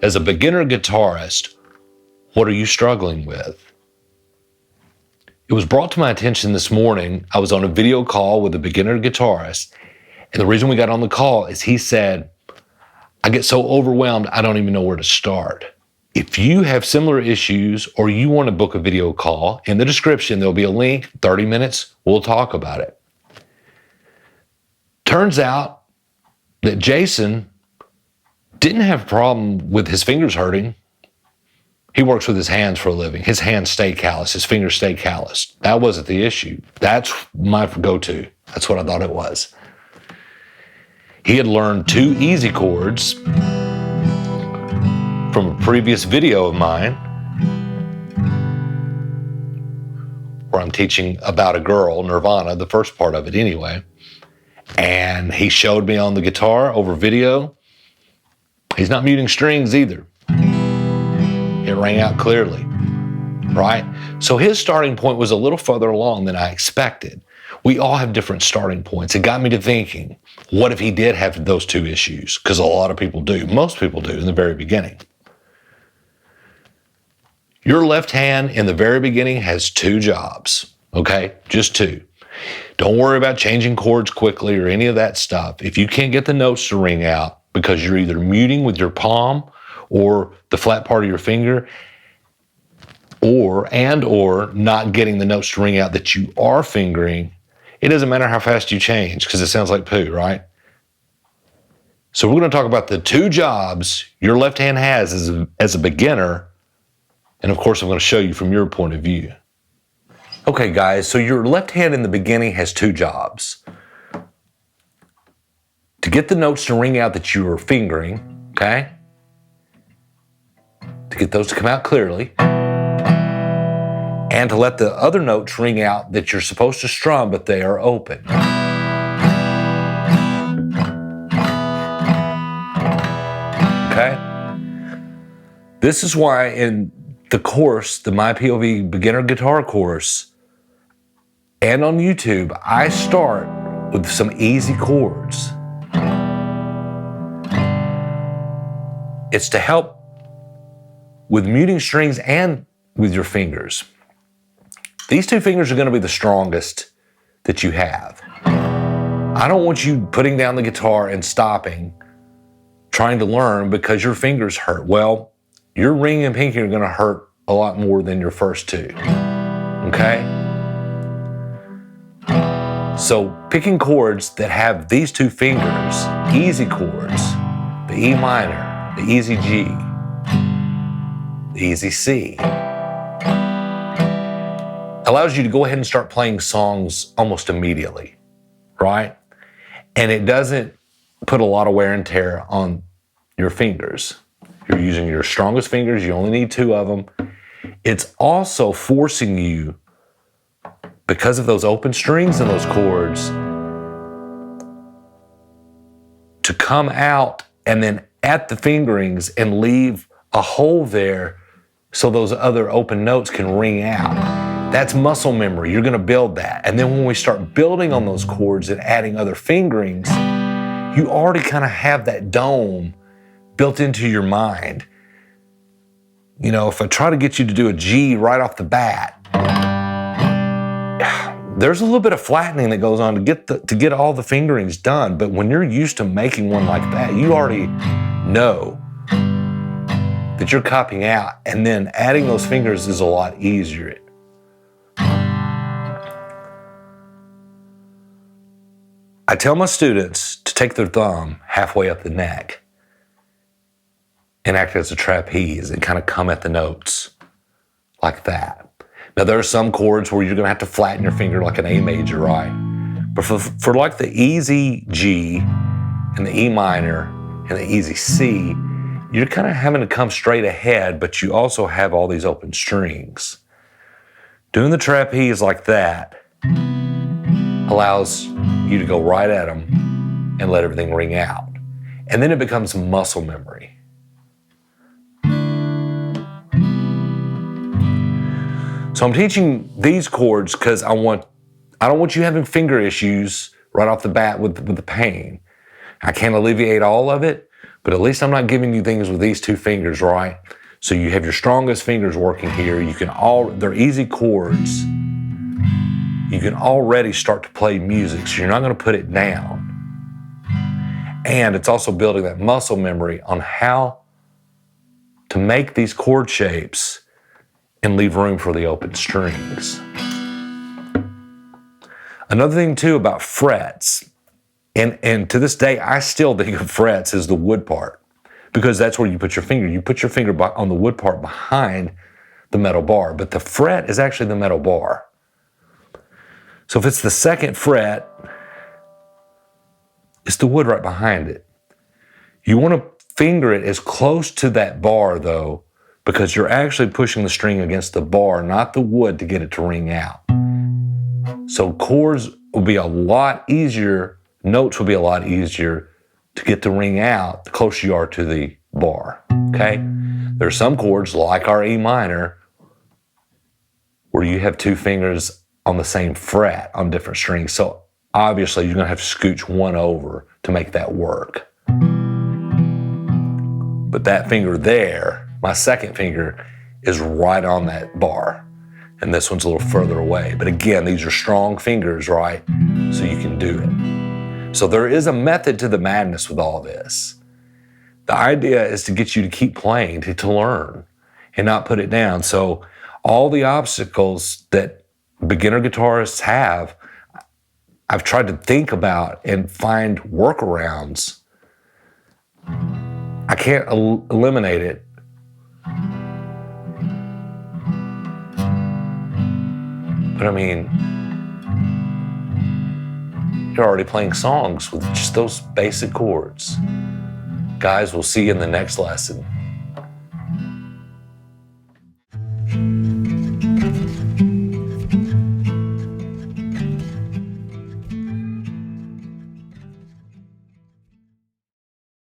as a beginner guitarist, what are you struggling with? It was brought to my attention this morning. I was on a video call with a beginner guitarist, and the reason we got on the call is he said, I get so overwhelmed, I don't even know where to start. If you have similar issues or you want to book a video call, in the description, there'll be a link, 30 minutes, we'll talk about it. Turns out that Jason didn't have a problem with his fingers hurting. He works with his hands for a living. His hands stay calloused, his fingers stay calloused. That wasn't the issue. That's my go-to. That's what I thought it was. He had learned 2 easy chords from a previous video of mine where I'm teaching about a girl, Nirvana, the first part of it anyway. And he showed me on the guitar over video. He's not muting strings either. It rang out clearly, right? So his starting point was a little further along than I expected. We all have different starting points. It got me to thinking, what if he did have those 2 issues? Because a lot of people do. Most people do in the very beginning. Your left hand in the very beginning has 2 jobs, okay? Just 2. Don't worry about changing chords quickly or any of that stuff. If you can't get the notes to ring out because you're either muting with your palm or the flat part of your finger, or not getting the notes to ring out that you are fingering, it doesn't matter how fast you change because it sounds like poo, right? So we're going to talk about the 2 jobs your left hand has as a beginner, and of course I'm going to show you from your point of view. Okay guys, so your left hand in the beginning has 2 jobs. To get the notes to ring out that you are fingering, okay? To get those to come out clearly, and to let the other notes ring out that you're supposed to strum, but they are open. Okay? This is why in the course, the MyPOV Beginner Guitar course, and on YouTube, I start with some easy chords. It's to help with muting strings and with your fingers. These 2 fingers are going to be the strongest that you have. I don't want you putting down the guitar and stopping, trying to learn because your fingers hurt. Well, your ring and pinky are going to hurt a lot more than your first 2, okay? So picking chords that have these 2 fingers, easy chords, the E minor, the easy G, the easy C, allows you to go ahead and start playing songs almost immediately, right? And it doesn't put a lot of wear and tear on your fingers. You're using your strongest fingers, you only need 2 of them. It's also forcing you, because of those open strings and those chords, to come out and then at the fingerings and leave a hole there so those other open notes can ring out. That's muscle memory. You're going to build that. And then when we start building on those chords and adding other fingerings, you already kind of have that dome built into your mind. You know, if I try to get you to do a G right off the bat, there's a little bit of flattening that goes on to get all the fingerings done. But when you're used to making one like that, you already know that you're copying out, and then adding those fingers is a lot easier. I tell my students to take their thumb halfway up the neck and act as a trapeze and kind of come at the notes like that. Now there are some chords where you're going to have to flatten your finger like an A major, right? But for like the easy G and the E minor and the easy C, you're kind of having to come straight ahead, but you also have all these open strings. Doing the trapeze like that allows you to go right at them and let everything ring out. And then it becomes muscle memory. So I'm teaching these chords because I don't want you having finger issues right off the bat with the pain. I can't alleviate all of it, But at least I'm not giving you things with these two fingers, right? So you have your strongest fingers working here. They're easy chords. You can already start to play music, so you're not going to put it down. And it's also building that muscle memory on how to make these chord shapes and leave room for the open strings. Another thing too about frets, and to this day, I still think of frets as the wood part, because that's where you put your finger. You put your finger on the wood part behind the metal bar, but the fret is actually the metal bar. So if it's the second fret, it's the wood right behind it. You want to finger it as close to that bar though, because you're actually pushing the string against the bar, not the wood, to get it to ring out. So chords will be a lot easier, notes will be a lot easier to get the ring out the closer you are to the bar, okay? There are some chords, like our E minor, where you have two fingers on the same fret on different strings. So obviously you're gonna have to scooch one over to make that work. But that finger there, my second finger, is right on that bar. And this one's a little further away. But again, these are strong fingers, right? So you can do it. So there is a method to the madness with all this. The idea is to get you to keep playing, to learn, and not put it down. So all the obstacles that beginner guitarists have, I've tried to think about and find workarounds. I can't eliminate it. But I mean, you're already playing songs with just those basic chords. Guys, we'll see you in the next lesson.